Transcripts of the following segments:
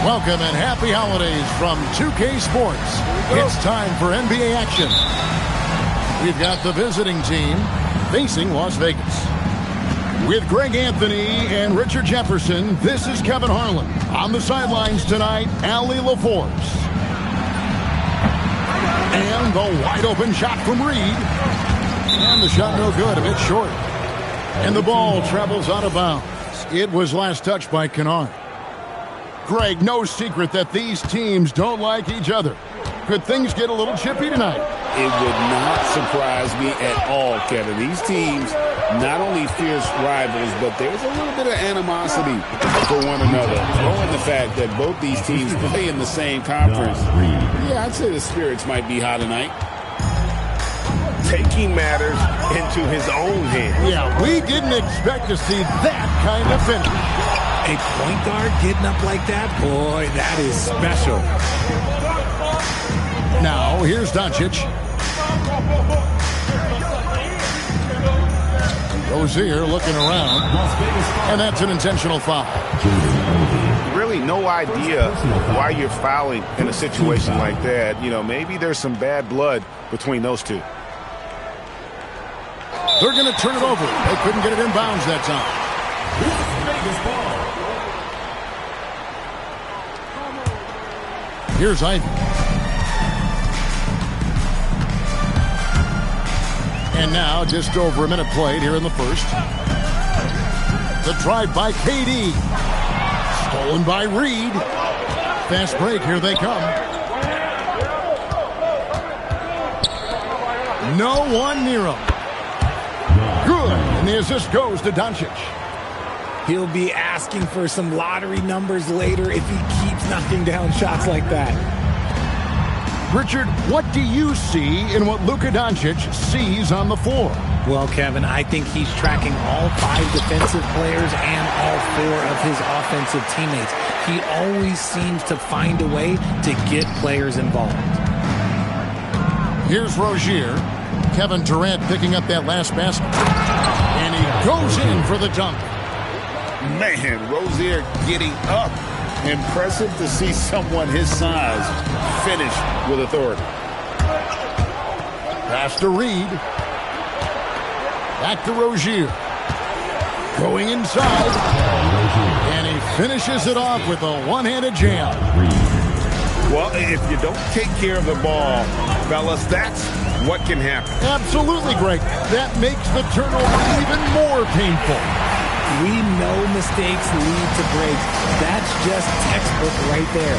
Welcome and happy holidays from 2K Sports. It's time for NBA action. We've got the visiting team facing Las Vegas. With Greg Anthony and Richard Jefferson, this is Kevin Harlan. On the sidelines tonight, Allie LaForce. And the wide-open shot from Reed. And the shot no good, a bit short. And the ball travels out of bounds. It was last touched by Kennard. Greg, no secret that these teams don't like each other. Could things get a little chippy tonight? It would not surprise me at all, Kevin. These teams, not only fierce rivals, but there's a little bit of animosity for one another. Knowing the fact that both these teams play in the same conference, yeah, I'd say the spirits might be high tonight. Taking matters into his own hands. Yeah, we didn't expect to see that kind of finish. A point guard getting up like that? Boy, that is special. Now, here's Doncic. Rozier looking around. And that's an intentional foul. Really no idea why you're fouling in a situation like that. You know, maybe there's some bad blood between those two. They're going to turn it over. They couldn't get it in bounds that time. Here's Ivy. And now just over a minute played here in the first. The drive by KD. Stolen by Reed. Fast break. Here they come. No one near him. Good. And the assist goes to Doncic. He'll be asking for some lottery numbers later if he keeps knocking down shots like that. Richard, what do you see in what Luka Doncic sees on the floor? Well, Kevin, I think he's tracking all 5 defensive players and all 4 of his offensive teammates. He always seems to find a way to get players involved. Here's Rozier. Kevin Durant picking up that last basket. And he goes in for the dunk. Man, Rozier getting up. Impressive to see someone his size finish with authority. Pass to Reed. Back to Rozier. Going inside. And he finishes it off with a one-handed jam. Well, if you don't take care of the ball, fellas, that's what can happen. Absolutely, Greg. That makes the turnover even more painful. We know mistakes lead to breaks. That's just textbook right there.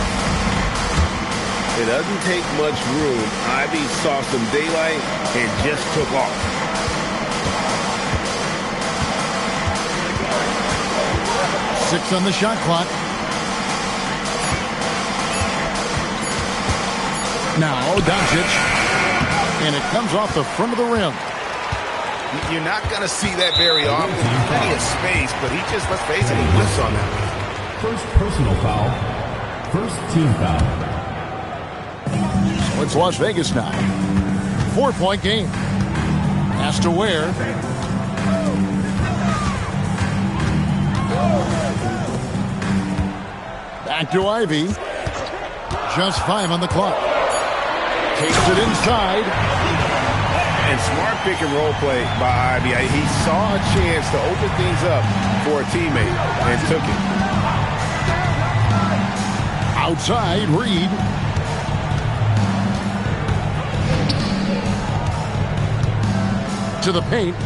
It doesn't take much room. Ivy saw some daylight and just took off. Six on the shot clock. Now Doncic. And it comes off the front of the rim. You're not going to see that very often. Plenty of space, but he just, let's face it, he whiffs on that. First personal foul. First team foul. So it's Las Vegas now. 4-point game. Has to wear. Back to Ivy. Just 5 on the clock. Takes it inside. And smart pick and roll play by Ivy. He saw a chance to open things up for a teammate and took it. Outside, Reed. To the paint.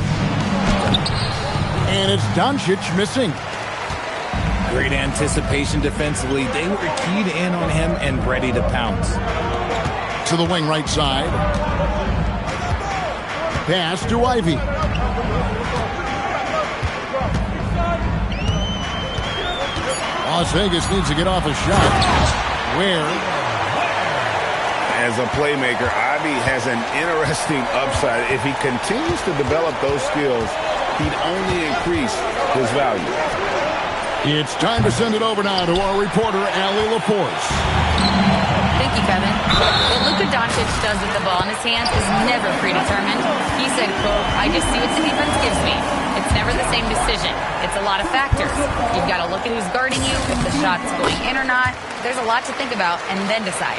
And it's Doncic missing. Great anticipation defensively. They were keyed in on him and ready to pounce. To the wing right side. Pass to Ivy. Las Vegas needs to get off a shot. Where? As a playmaker, Ivy has an interesting upside. If he continues to develop those skills, he'd only increase his value. It's time to send it over now to our reporter, Allie LaForce. Thank you, Kevin. What Luka Doncic does with the ball in his hands is never predetermined. He said, quote, I just see what the defense gives me. It's never the same decision. It's a lot of factors. You've got to look at who's guarding you, if the shot's going in or not. There's a lot to think about, and then decide.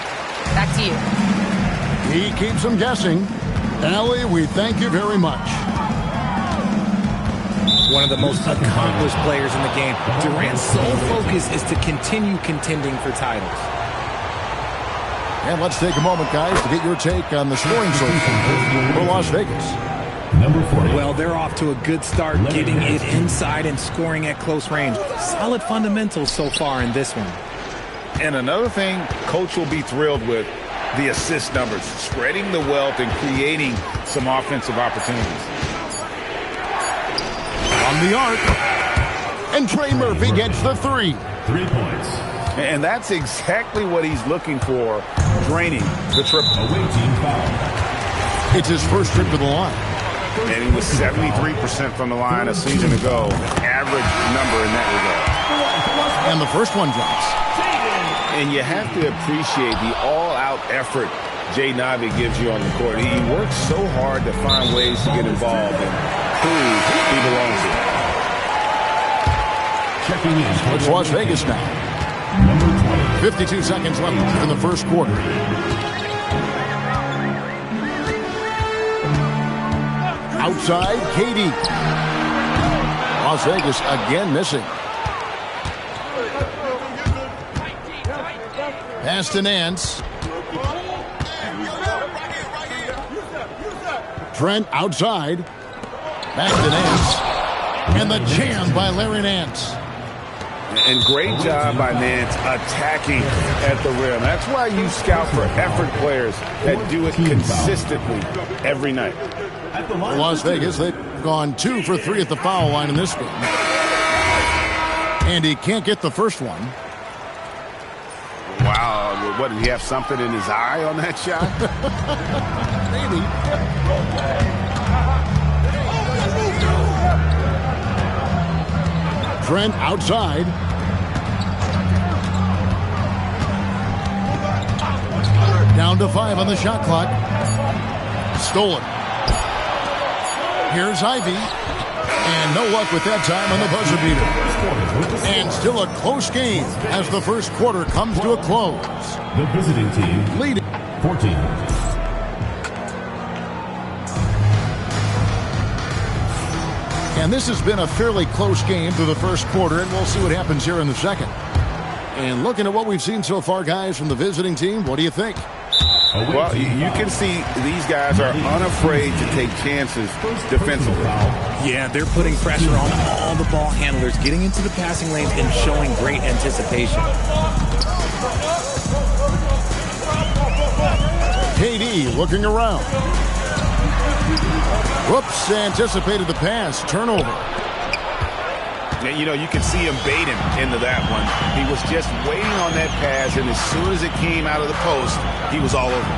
Back to you. He keeps them guessing. Allie, we thank you very much. One of the most accomplished players in the game. Durant's sole focus is to continue contending for titles. And let's take a moment, guys, to get your take on the scoring so far for Las Vegas. Number 40. Well, they're off to a good start, getting it inside and scoring at close range. Solid fundamentals so far in this one. And another thing Coach will be thrilled with, the assist numbers, spreading the wealth and creating some offensive opportunities. On the arc, and Trey Murphy gets the 3. 3 points. And that's exactly what he's looking for, draining the triple. Away team foul. It's his first trip to the line. And he was 73% from the line a season ago. Average number in that regard. And the first one drops. And you have to appreciate the all-out effort Jay Navi gives you on the court. He works so hard to find ways to get involved and prove he belongs here. Checking in. It's Las Vegas now. Number 20. 52 seconds left in the first quarter. Outside, KD. Las Vegas again missing. Pass to Nance. Trent outside. Back to Nance. And the jam by Larry Nance. And great job by Nance attacking at the rim. That's why you scout for effort players that do it consistently every night. Las Vegas, they've gone 2 for 3 at the foul line in this game. And he can't get the first one. Wow, what, did he have something in his eye on that shot? Maybe. Trent outside. Down to 5 on the shot clock. Stolen. Here's Ivy. And no luck with that time on the buzzer beater. And still a close game as the first quarter comes to a close. The visiting team Leading 14. And this has been a fairly close game through the first quarter, and we'll see what happens here in the second. And looking at what we've seen so far, guys, from the visiting team, what do you think? Well, you can see these guys are unafraid to take chances defensively. Yeah, they're putting pressure on all the ball handlers, getting into the passing lanes and showing great anticipation. KD looking around. Whoops, anticipated the pass. Turnover. You know, you can see him baiting into that one. He was just waiting on that pass, and as soon as it came out of the post, he was all over.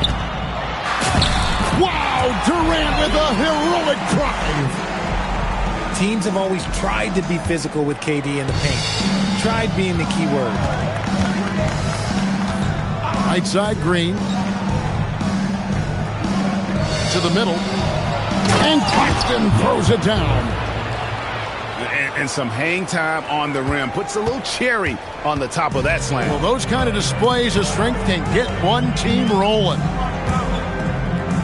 Wow, Durant with a heroic drive. Teams have always tried to be physical with KD in the paint. Tried being the key word. Right side, Green. To the middle. And Claxton throws it down. And some hang time on the rim. Puts a little cherry on the top of that slam. Well, those kind of displays of strength can get one team rolling.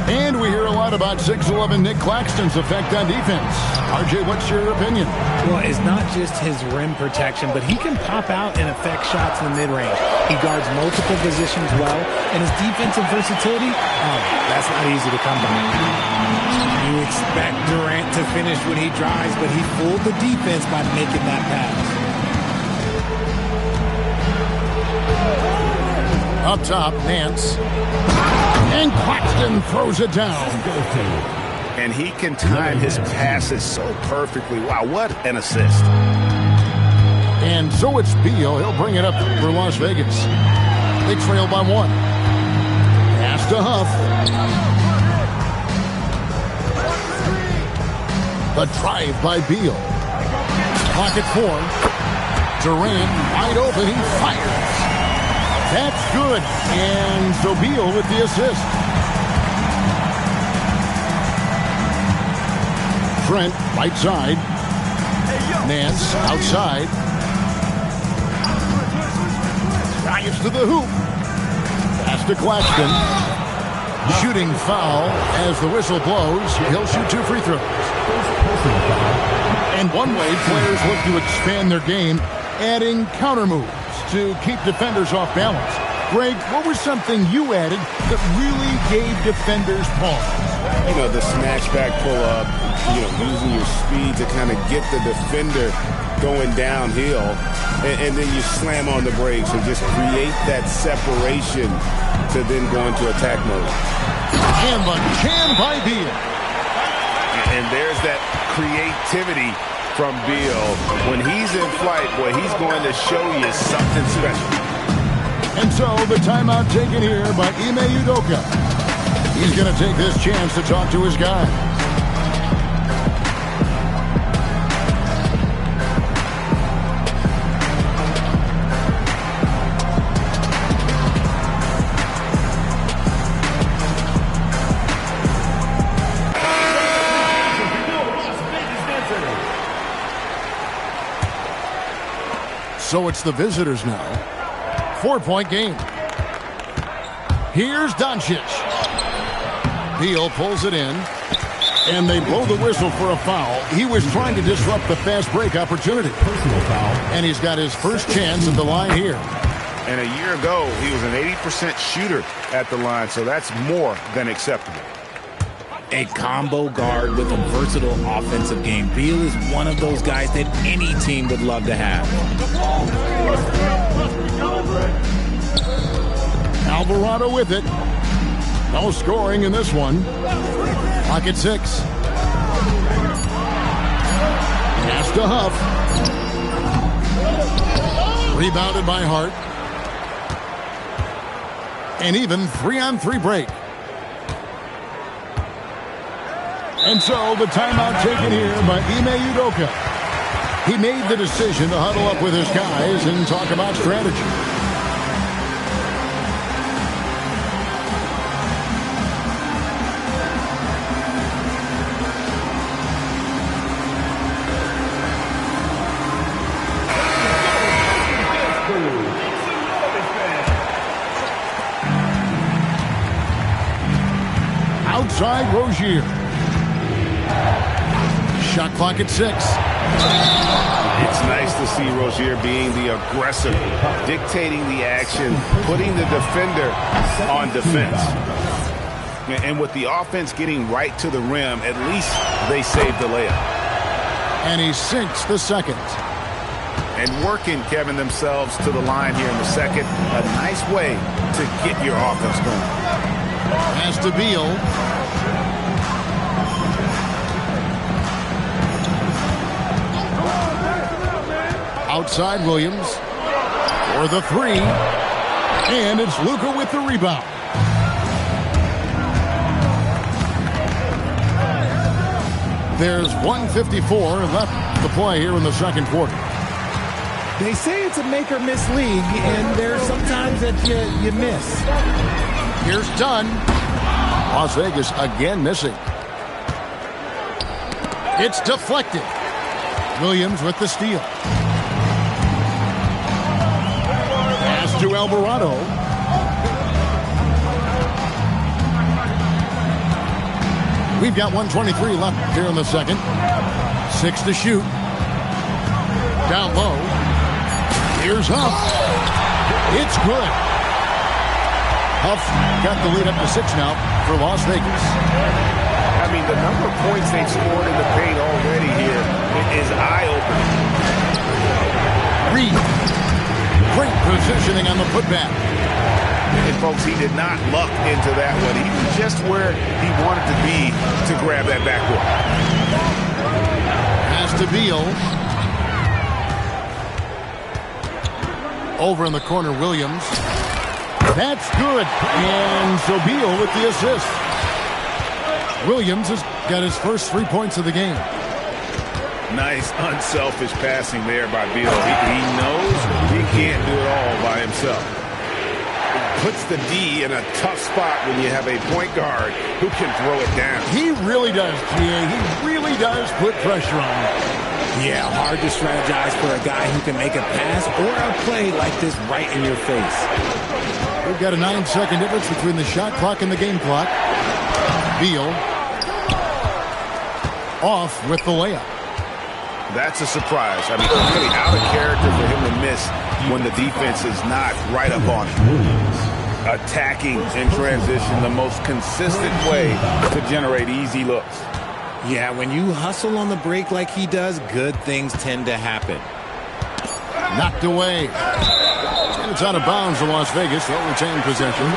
And we hear a lot about 6'11" Nick Claxton's effect on defense. RJ, what's your opinion? Well, it's not just his rim protection, but he can pop out and affect shots in the mid-range. He guards multiple positions well, and his defensive versatility, that's not easy to come by. You expect Durant to finish when he drives, but he fooled the defense by making that pass. Up top, Nance. And Claxton throws it down. And he can time his passes so perfectly. Wow, what an assist. And so it's Beal. He'll bring it up for Las Vegas. They trail by 1. Pass to Huff. The drive by Beal. Clock at 4. Durant wide open. He fires. That's good. And so Beal with the assist. Trent, right side. Nance, outside. Drives to the hoop. Pass to Claxton. Shooting foul as the whistle blows. He'll shoot 2 free throws. And one way players look to expand their game, adding counter moves to keep defenders off balance. Greg, what was something you added that really gave defenders pause? You know, the snatch back pull-up, using your speed to kind of get the defender going downhill, and then you slam on the brakes and just create that separation to then go into attack mode. And the jam by Beal. And there's that creativity from Beal. When he's in flight, boy, he's going to show you something special. And so the timeout taken here by Ime Udoka. He's going to take this chance to talk to his guy. So it's the visitors now. 4-point game. Here's Doncic. Beal pulls it in, and they blow the whistle for a foul. He was trying to disrupt the fast break opportunity. Personal foul. And he's got his first chance at the line here. And a year ago, he was an 80% shooter at the line, so that's more than acceptable. A combo guard with a versatile offensive game. Beal is one of those guys that any team would love to have. Alvarado with it. No scoring in this one. Clock at 6. Pass to Huff. Rebounded by Hart. And even 3-on-3 break. And so the timeout taken here by Ime Udoka. He made the decision to huddle up with his guys and talk about strategy. Outside Rozier. Shot clock at 6. It's nice to see Rozier being the aggressor, dictating the action, putting the defender on defense. And with the offense getting right to the rim, at least they saved the layup. And he sinks the second. And working, Kevin, themselves to the line here in the second. A nice way to get your offense going. Pass to Beal. Outside Williams for the 3. And it's Luka with the rebound. There's 1:54 left to play here in the second quarter. They say it's a make-or-miss league, and there's sometimes that you miss. Here's Dunn. Las Vegas again missing. It's deflected. Williams with the steal. Pass to Alvarado. We've got 1:23 left here in the second. 6 to shoot. Down low. Here's Huff. It's good. Huff got the lead up to 6 now for Las Vegas. I mean, the number of points they've scored in the paint already here is eye-opening. Reed. Great positioning on the putback. And, folks, he did not luck into that one. He was just where he wanted to be to grab that backboard. Pass to Beal. Over in the corner, Williams. That's good. And so Beal with the assist. Williams has got his first 3 points of the game. Nice, unselfish passing there by Beal. He knows he can't do it all by himself. puts the D in a tough spot when you have a point guard who can throw it down. He really does, GA. He really does put pressure on him. Yeah, hard to strategize for a guy who can make a pass or a play like this right in your face. We've got a 9-second difference between the shot clock and the game clock. Beal off with the layup. That's a surprise. I mean, really out of character for him to miss when the defense is not right up on him. Attacking in transition, the most consistent way to generate easy looks. Yeah, when you hustle on the break like he does, good things tend to happen. Knocked away. And it's out of bounds to Las Vegas. They'll retain possession.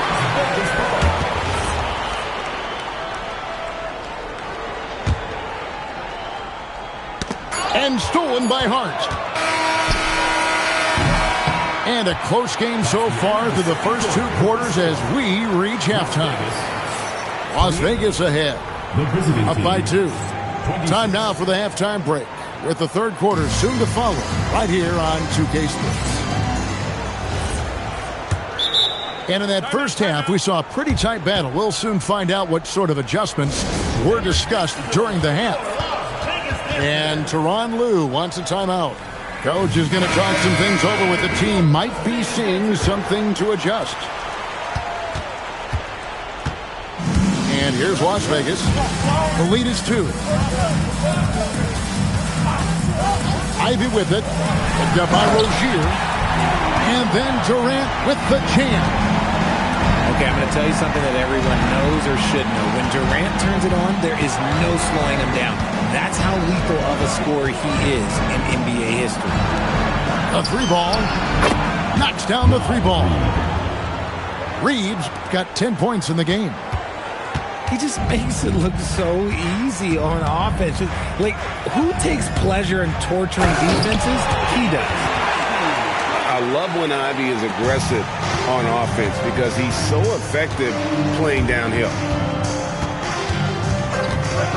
And stolen by Hart. And a close game so far through the first 2 quarters as we reach halftime. Las Vegas ahead. Up by 2. Time now for the halftime break, with the third quarter soon to follow right here on 2K Sports. And in that first half, we saw a pretty tight battle. We'll soon find out what sort of adjustments were discussed during the half. And Tyronn Lue wants a timeout. Coach is going to talk some things over with the team. Might be seeing something to adjust. And here's Las Vegas. The lead is 2. Ivy with it. Picked up by Rozier. And then Durant with the jam. Okay, I'm going to tell you something that everyone knows or should know. When Durant turns it on, there is no slowing him down. That's how lethal of a scorer he is in NBA history. A 3-ball. Knocks down the 3-ball. Reeves got 10 points in the game. He just makes it look so easy on offense. Like, who takes pleasure in torturing defenses? He does. I love when Ivy is aggressive on offense because he's so effective playing downhill.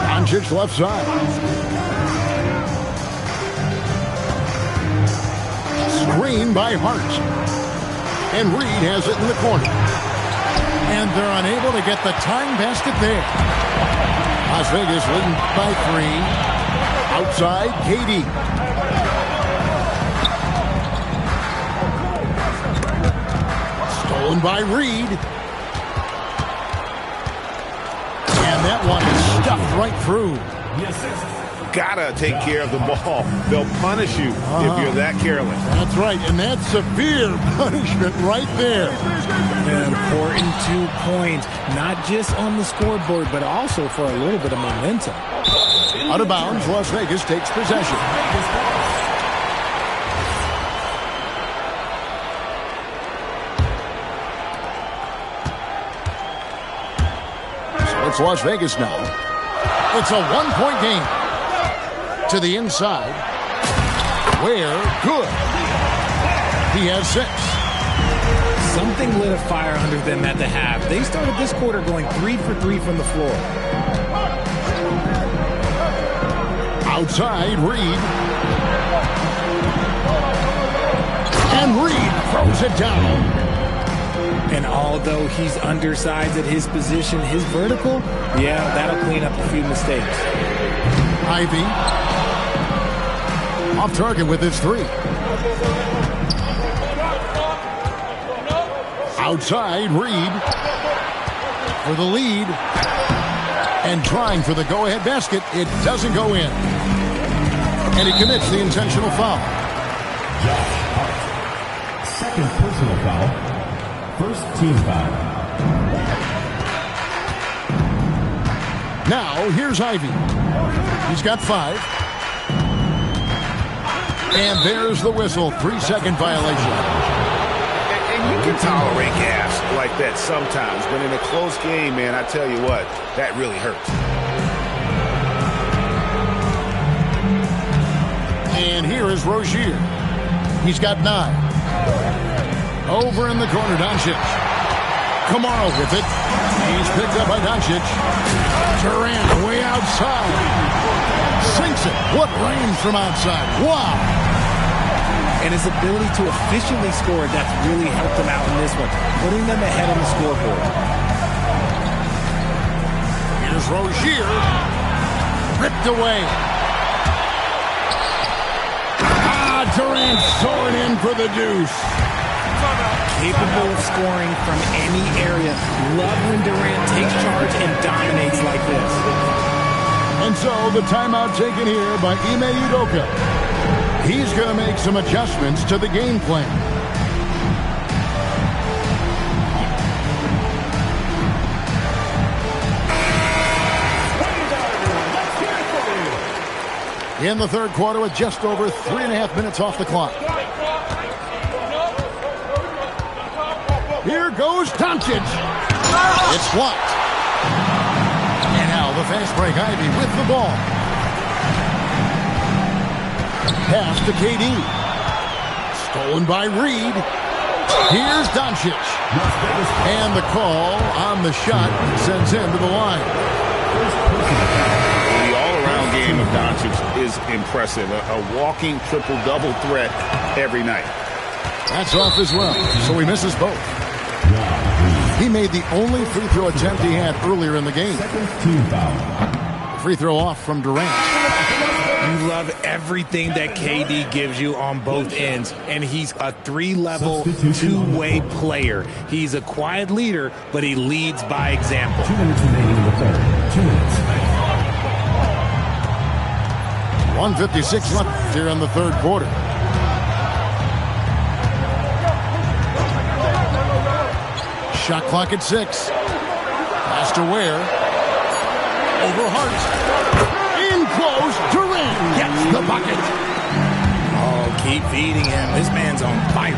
Doncic left side. Screen by Hart. And Reed has it in the corner. And they're unable to get the tying basket there. Las Vegas leading by 3. Outside, KD. Stolen by Reed. And that one is stuffed right through. Gotta take care of the ball. They'll punish you if you're that careless. That's right, and that's severe punishment right there. An important 2 points, not just on the scoreboard, but also for a little bit of momentum. Out of bounds, Las Vegas takes possession. So it's Las Vegas now. It's a 1-point game. To the inside. Where? Good. He has 6. Something lit a fire under them at the half. They started this quarter going 3 for 3 from the floor. Outside, Reed. And Reed throws it down. And although he's undersized at his position, his vertical, yeah, that'll clean up a few mistakes. Ivy. Off target with his 3. Outside, Reed for the lead. And trying for the go-ahead basket. It doesn't go in. And he commits the intentional foul. Second personal foul. First team foul. Now, here's Ivy. He's got 5. And there's the whistle. 3-second violation. And you can tolerate gas like that sometimes, but in a close game, man, I tell you what, that really hurts. And here is Rozier. He's got 9. Over in the corner, Doncic. Kamara with it. He's picked up by Doncic. Durant way outside. Sinks it. What range from outside. Wow. and his ability to efficiently score, that's really helped him out in this one, putting them ahead on the scoreboard. Here's Rozier. Ripped away. Durant soaring in for the deuce. Capable of scoring from any area. Love when Durant takes charge and dominates like this. And so the timeout taken here by Ime Udoka. He's going to make some adjustments to the game plan. In the third quarter with just over 3.5 minutes off the clock. Here goes Doncic. It's blocked. And now the fast break. Ivy with the ball. Pass to KD. Stolen by Reed. Here's Doncic. And the call on the shot sends him to the line. Game of Doncic is impressive. A walking triple-double threat every night. That's off as well, so he misses both. He made the only free throw attempt he had earlier in the game. Free throw off from Durant. You love everything that KD gives you on both ends, and he's a three-level, two-way player. He's a quiet leader, but he leads by example. 2 minutes remaining in the third. 2 minutes. 1:56 left here in the third quarter. Shot clock at 6. Pass to Ware. Over Hart. In close. Durant gets the bucket. Oh, keep feeding him. This man's on fire.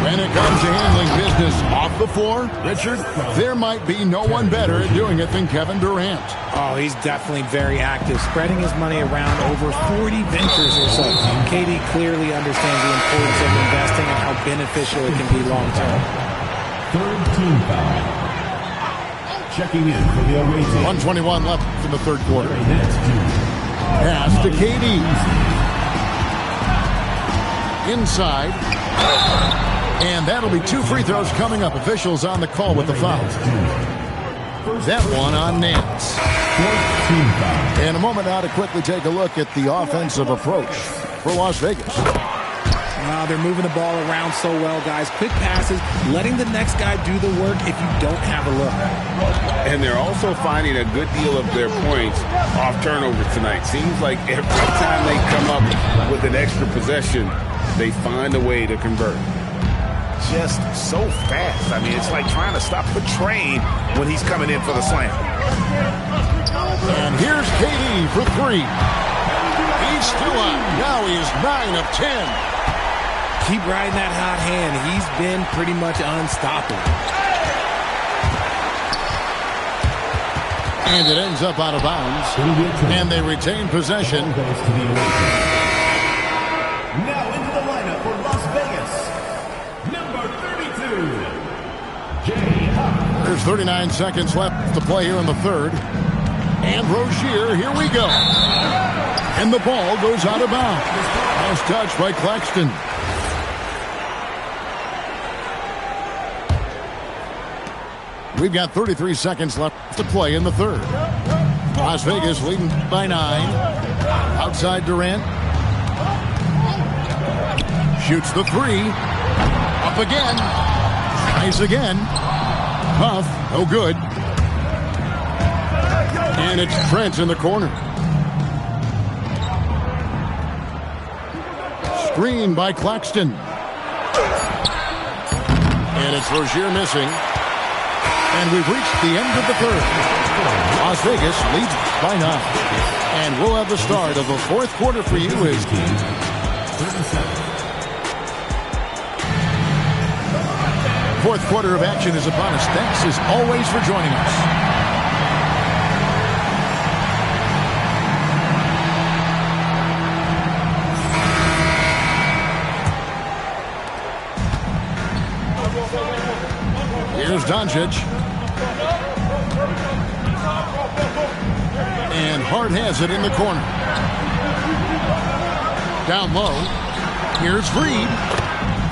When it comes to handling business off the floor, Richard, there might be no one better at doing it than Kevin Durant. Oh, he's definitely very active, spreading his money around over 40 ventures or so. KD clearly understands the importance of investing and how beneficial it can be long-term. Third team foul. Checking in for the away team. 1:21 left in the third quarter. Pass to KD. Inside. And that'll be 2 free throws coming up. Officials on the call with the foul. That one on Nance. In a moment now to quickly take a look at the offensive approach for Las Vegas. They're moving the ball around so well, guys. Quick passes, letting the next guy do the work if you don't have a look. And they're also finding a good deal of their points off turnovers tonight. Seems like every time they come up with an extra possession, they find a way to convert. Just so fast. I mean, it's like trying to stop a train when he's coming in for the slam. And here's KD for 3. He's still up. Now he is 9 of 10. Keep riding that hot hand. He's been pretty much unstoppable. And it ends up out of bounds. And they retain possession. Now into the lineup for Las Vegas. Number 32. There's 39 seconds left to play here in the third. And Rozier, here we go. And the ball goes out of bounds. Nice touch by Claxton. We've got 33 seconds left to play in the third. Las Vegas leading by 9. Outside Durant. Shoots the 3. Up again. Tries again. Puff. No good. And it's Trent in the corner. Screen by Claxton. And it's Rozier missing. And we've reached the end of the third. Las Vegas leads by 9. And we'll have the start of the fourth quarter for you as fourth quarter of action is upon us. Thanks as always for joining us. Here's Doncic. And Hart has it in the corner. Down low. Here's Reed.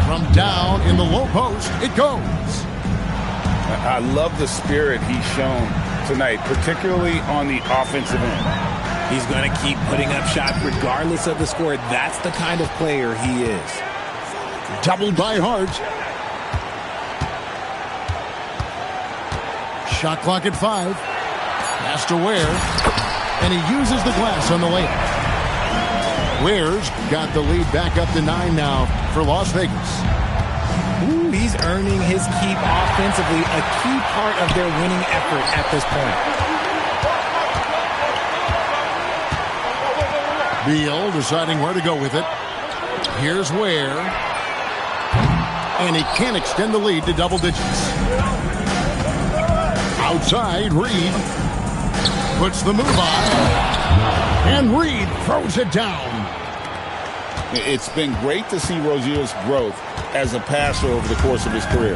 From down in the low post, it goes. I love the spirit he's shown tonight, particularly on the offensive end. He's going to keep putting up shots regardless of the score. That's the kind of player he is. Doubled by Hart. Shot clock at 5. Pass to Ware. And he uses the glass on the layup. Ware's got the lead back up to 9 now for Las Vegas. Ooh, he's earning his keep offensively, a key part of their winning effort at this point. Beal deciding where to go with it. Here's Ware. And he can't extend the lead to double digits. Outside, Reed puts the move on. And Reed throws it down. It's been great to see Rozier's growth as a passer over the course of his career.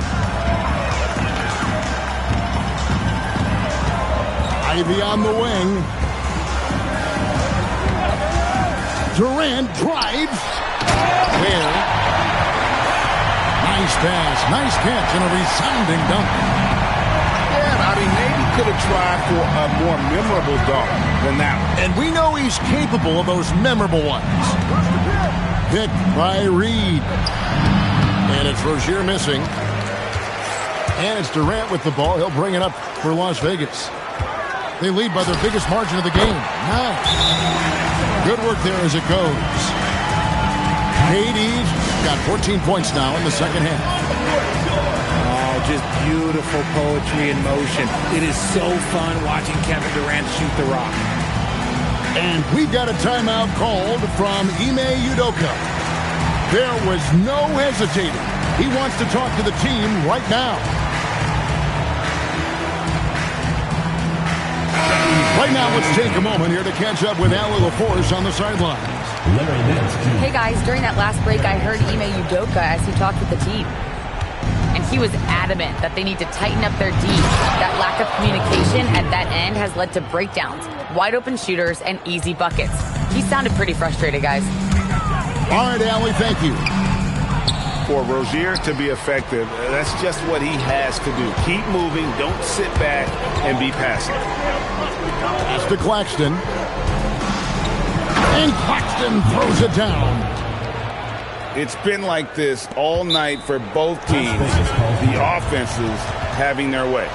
Ivy on the wing. Durant drives. Ware. Nice pass, nice catch, and a resounding dunk. Yeah, I mean, maybe could have tried for a more memorable dunk than that one. And we know he's capable of those memorable ones. Picked by Reed. And it's Rozier missing. And it's Durant with the ball. He'll bring it up for Las Vegas. They lead by their biggest margin of the game. 9. Good work there as it goes. KD's got 14 points now in the second half. Oh, just beautiful poetry in motion. It is so fun watching Kevin Durant shoot the rock. And we've got a timeout called from Ime Udoka. There was no hesitating. He wants to talk to the team right now. Right now, let's take a moment here to catch up with Allie LaForce on the sidelines. Hey guys, during that last break, I heard Ime Udoka as he talked with the team. And he was adamant that they need to tighten up their D. That lack of communication at that end has led to breakdowns, wide open shooters, and easy buckets. He sounded pretty frustrated, guys. All right, Allie, thank you. For Rozier to be effective, that's just what he has to do. Keep moving, don't sit back and be passive. Pass to Claxton. And Claxton throws it down. It's been like this all night for both teams. The offenses having their way.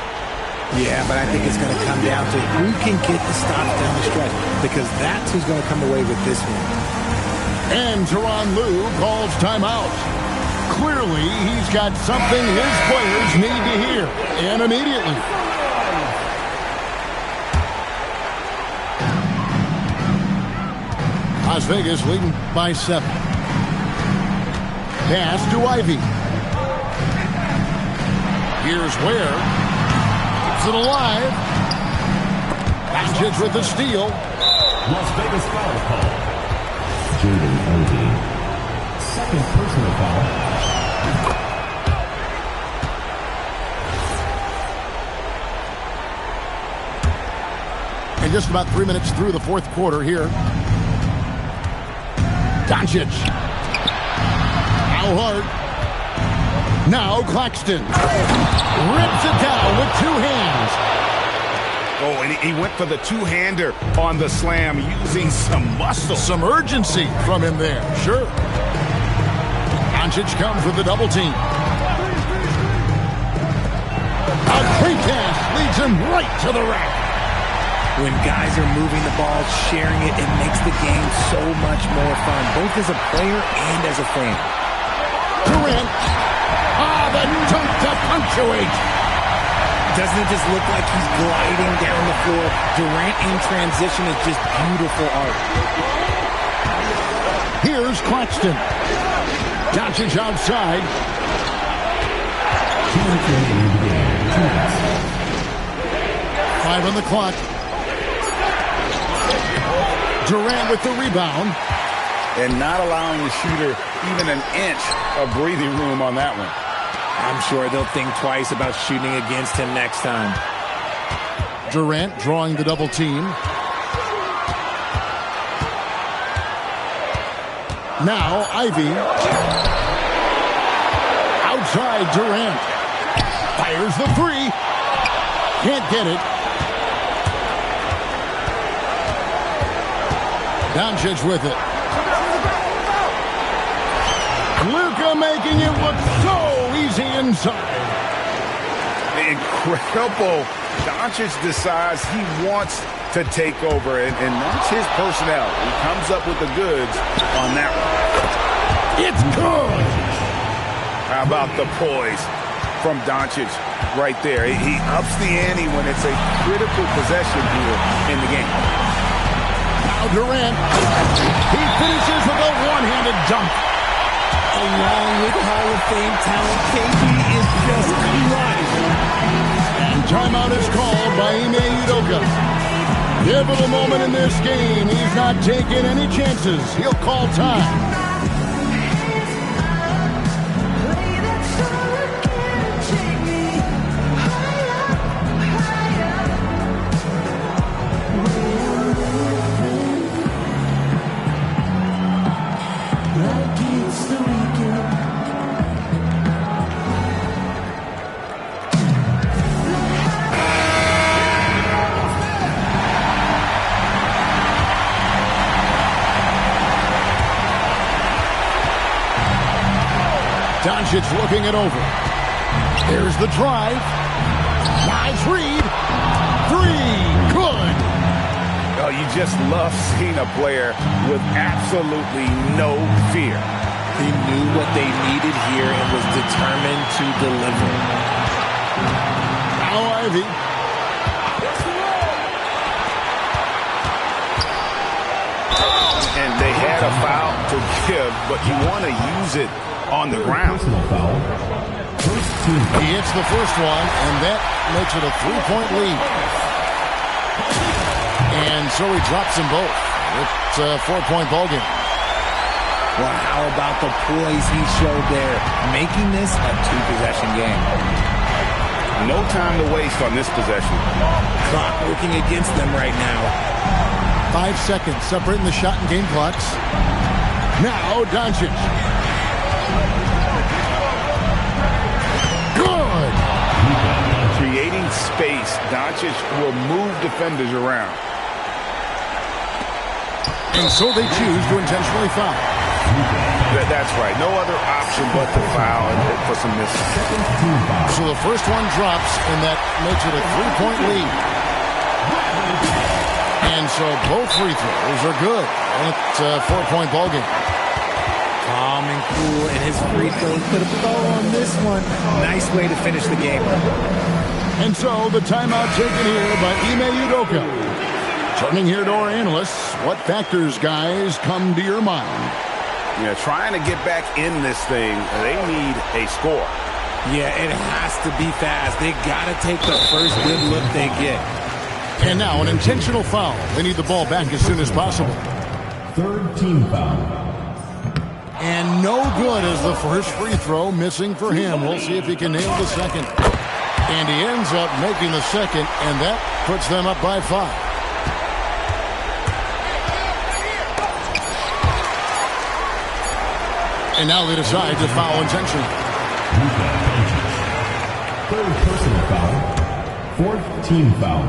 Yeah, but I think it's going to come down to who can get the stops down the stretch, because that's who's going to come away with this one. And Tyronn Lue calls timeout. Clearly, he's got something his players need to hear, and immediately. Las Vegas leading by 7. Pass to Ivy. Here's Ware. Keeps it alive. Doncic with the steal. Las Vegas foul call. Jaden Ivey. Second personal foul. And just about 3 minutes through the fourth quarter here. Doncic. Now Hart. Now Claxton. Rips it down with 2 hands. Oh, and he went for the two-hander on the slam using some muscle. Some urgency from him there, sure. Doncic comes with the double team. A pre-pass leads him right to the rack. When guys are moving the ball, sharing it, it makes the game so much more fun, both as a player and as a fan. Durant. The dunk to punctuate. Doesn't it just look like he's gliding down the floor? Durant in transition is just beautiful art. Here's Claxton. Doncic outside. 5 on the clock. Durant with the rebound. And not allowing the shooter even an inch of breathing room on that one. I'm sure they'll think twice about shooting against him next time. Durant drawing the double team. Now Ivy. Outside Durant. Fires the three. Can't get it. Doncic with it. Luka making it look so easy inside. Incredible. Doncic decides he wants to take over, and that's his personality. He comes up with the goods on that one. It's good. How about the poise from Doncic right there? He ups the ante when it's a critical possession here in the game. Now Durant. He finishes with a one-handed dunk. Along with Hall of Fame talent, KD is just clutch. And timeout is called by Ime Udoka. Pivotal moment in this game. He's not taking any chances. He'll call time. Doncic looking it over. There's the drive. Nice read. Three. Good. Oh, you just love seeing a player with absolutely no fear. He knew what they needed here and was determined to deliver. Now Ivy. And they had a foul to give, but you want to use it on the ground. He hits the first one, and that makes it a three-point lead. And so he drops them both. It's a four-point ballgame. Well, how about the poise he showed there, making this a two-possession game. No time to waste on this possession. Clock working against them right now. 5 seconds separating the shot and game clocks. Now Doncic. Good. Creating space, Doncic will move defenders around. And so they choose to intentionally foul. That's right. No other option but to foul and look for some misses. So the first one drops, and that makes it a three-point lead. And so both free throws are good. And it's a four-point ballgame. Calm and cool, and his free throw put a bow on this one. Nice way to finish the game. And so the timeout taken here by Ime Udoka. Turning here to our analysts, what factors, guys, come to your mind? Yeah, trying to get back in this thing, they need a score. Yeah, it has to be fast. They got to take the first good look they get. And now an intentional foul. They need the ball back as soon as possible. Third team foul. And no good as the first free throw missing for him. We'll see if he can nail the second. And he ends up making the second, and that puts them up by 5. And now they decide to foul intentionally. Third personal foul. Fourth team foul.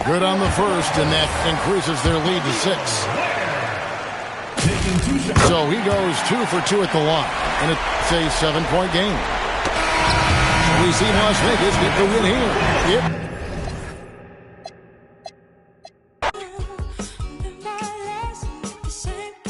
Good on the first, and that increases their lead to 6. So he goes 2 for 2 at the line, and it's a 7-point game. We see Las Vegas get the win here. Yep.